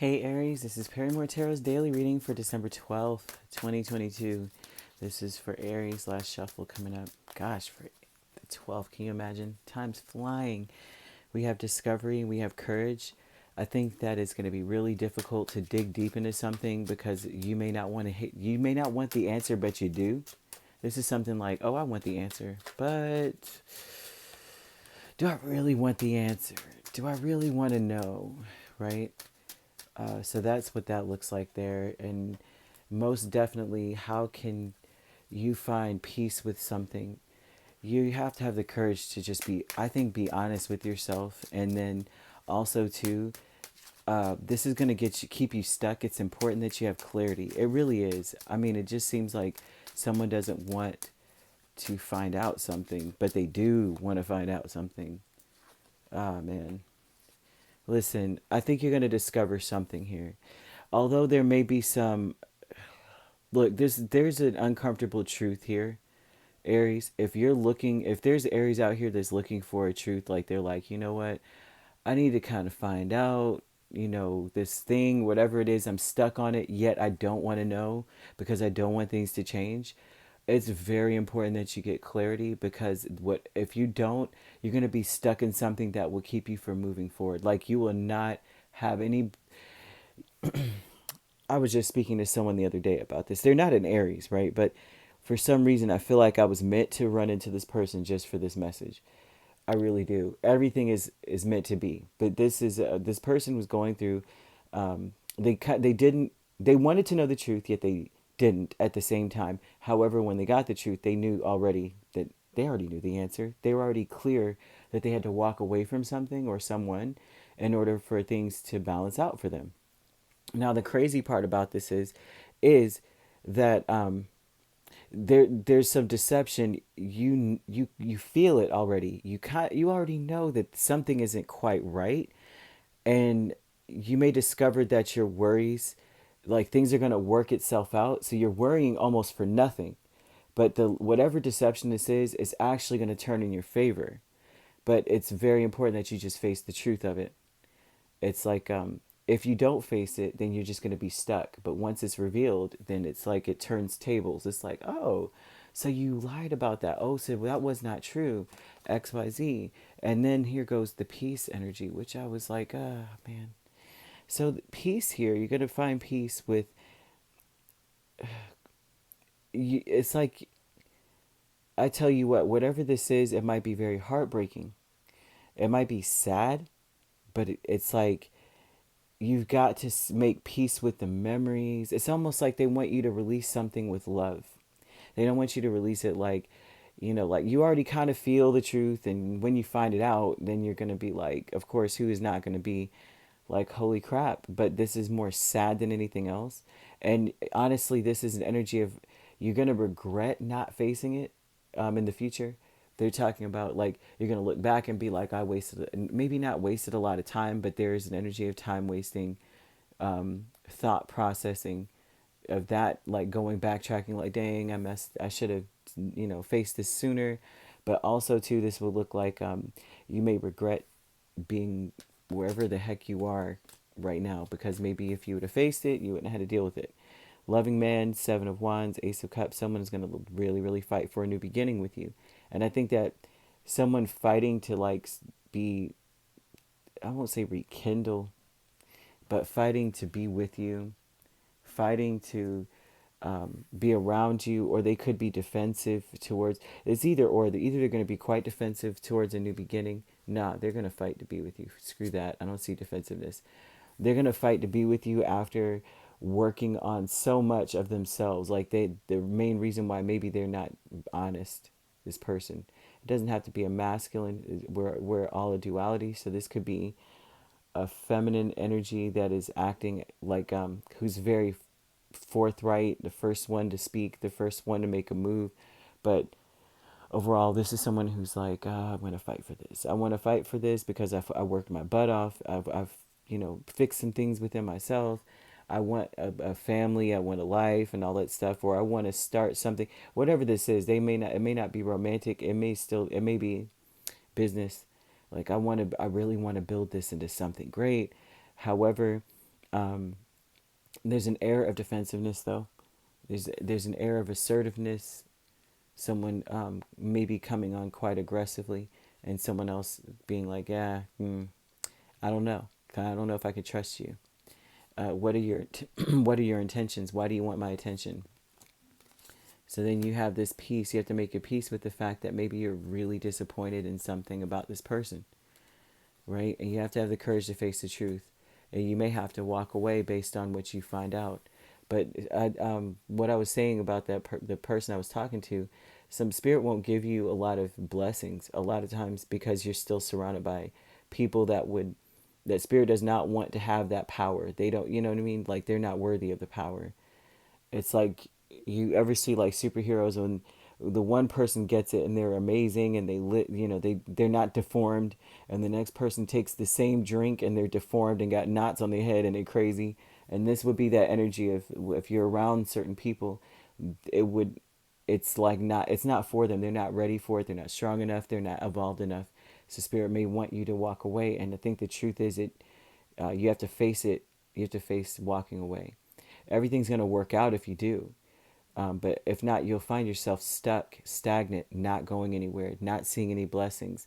Hey Aries, this is Perrymore Tarot's daily reading for December 12th, 2022. This is for Aries, last shuffle coming up. Gosh, for the 12th, can you imagine? Time's flying. We have discovery, we have courage. I think that it's going to be really difficult to dig deep into something because you may not want to you may not want the answer, but you do. This is something like, oh, I want the answer, but do I really want the answer? Do I really want to know? Right? So that's what that looks like there. And most definitely, how can you find peace with something? You have to have the courage to just I think, be honest with yourself. And then also, too, this is going to keep you stuck. It's important that you have clarity. It really is. I mean, it just seems like someone doesn't want to find out something, but they do want to find out something. Ah, man. Listen, I think you're going to discover something here. Although there may be some, look, there's an uncomfortable truth here, Aries. If there's Aries out here that's looking for a truth, like they're like, you know what, I need to kind of find out, this thing, whatever it is, I'm stuck on it, yet I don't want to know because I don't want things to change. It's very important that you get clarity, because what if you don't, you're going to be stuck in something that will keep you from moving forward. Like, you will not have any. I was just speaking to someone the other day about this. They're not an Aries, right? But for some reason, I feel like I was meant to run into this person just for this message. I really do. Everything is meant to be. But this person was going through. They didn't. They wanted to know the truth, yet they didn't at the same time. However, when they got the truth, they knew already that they already knew the answer. They were already clear that they had to walk away from something or someone in order for things to balance out for them. Now, the crazy part about this is that there's some deception. You feel it already. You already know that something isn't quite right, and you may discover that your worries, like, things are going to work itself out. So you're worrying almost for nothing, but the whatever deception this is actually going to turn in your favor. But it's very important that you just face the truth of it. It's like, if you don't face it, then you're just going to be stuck. But once it's revealed, then it's like it turns tables. It's like, oh, so you lied about that. Oh, so that was not true. XYZ. And then here goes the peace energy, which I was like, man. So peace here, you're going to find peace with, it's like, I tell you what, whatever this is, it might be very heartbreaking. It might be sad, but it's like, you've got to make peace with the memories. It's almost like they want you to release something with love. They don't want you to release it like, like you already kind of feel the truth. And when you find it out, then you're going to be like, of course, who is not going to be like, holy crap. But this is more sad than anything else. And honestly, this is an energy of, you're going to regret not facing it in the future. They're talking about, like, you're going to look back and be like, I wasted, maybe not wasted a lot of time, but there's an energy of time wasting, thought processing of that, like going backtracking, like, dang, I should have, faced this sooner. But also, too, this will look like, you may regret being wherever the heck you are right now, because maybe if you would have faced it, you wouldn't have had to deal with it. Loving man, Seven of Wands, Ace of Cups, someone is going to really, really fight for a new beginning with you. And I think that someone fighting to, like, be, I won't say rekindle, but fighting to be with you, fighting to be around you, or they could be defensive towards, it's either or. Either they're going to be quite defensive towards a new beginning. Nah, they're going to fight to be with you. Screw that. I don't see defensiveness. They're going to fight to be with you after working on so much of themselves. Like, the main reason why maybe they're not honest, this person. It doesn't have to be a masculine. We're all a duality. So this could be a feminine energy that is acting like, who's very forthright, the first one to speak, the first one to make a move. But overall, this is someone who's like, I'm going to fight for this. I want to fight for this because I worked my butt off. I've fixed some things within myself. I want a family. I want a life and all that stuff. Or I want to start something. Whatever this is, it may not be romantic. It may be business. Like, I really want to build this into something great. However, Um, there's an air of defensiveness, though. There's an air of assertiveness. Someone maybe coming on quite aggressively, and someone else being like, "Yeah, I don't know. I don't know if I could trust you. What are your what are your intentions? Why do you want my attention?" So then you have this peace. You have to make your peace with the fact that maybe you're really disappointed in something about this person, right? And you have to have the courage to face the truth. And you may have to walk away based on what you find out. But what I was saying about the person I was talking to, some spirit won't give you a lot of blessings a lot of times because you're still surrounded by people that spirit does not want to have that power. They don't, you know what I mean? Like they're not worthy of the power. It's like you ever see like superheroes when the one person gets it and they're amazing and they're not deformed, and the next person takes the same drink and they're deformed and got knots on their head and they're crazy. And this would be that energy of if you're around certain people, it would it's like not it's not for them. They're not ready for it. They're not strong enough. They're not evolved enough. So spirit may want you to walk away. And I think the truth is you have to face it. You have to face walking away. Everything's going to work out if you do. But if not, you'll find yourself stuck, stagnant, not going anywhere, not seeing any blessings,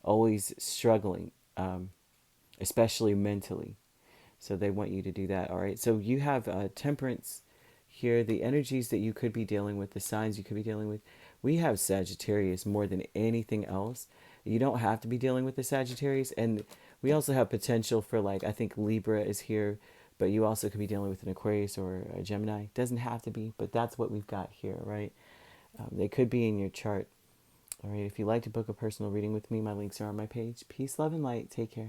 always struggling, especially mentally. So they want you to do that. All right. So you have temperance here, the energies that you could be dealing with, the signs you could be dealing with. We have Sagittarius more than anything else. You don't have to be dealing with the Sagittarius. And we also have potential for, like, I think Libra is here, but you also could be dealing with an Aquarius or a Gemini. Doesn't have to be, but that's what we've got here, right? They could be in your chart. All right. If you'd like to book a personal reading with me, my links are on my page. Peace, love, and light. Take care.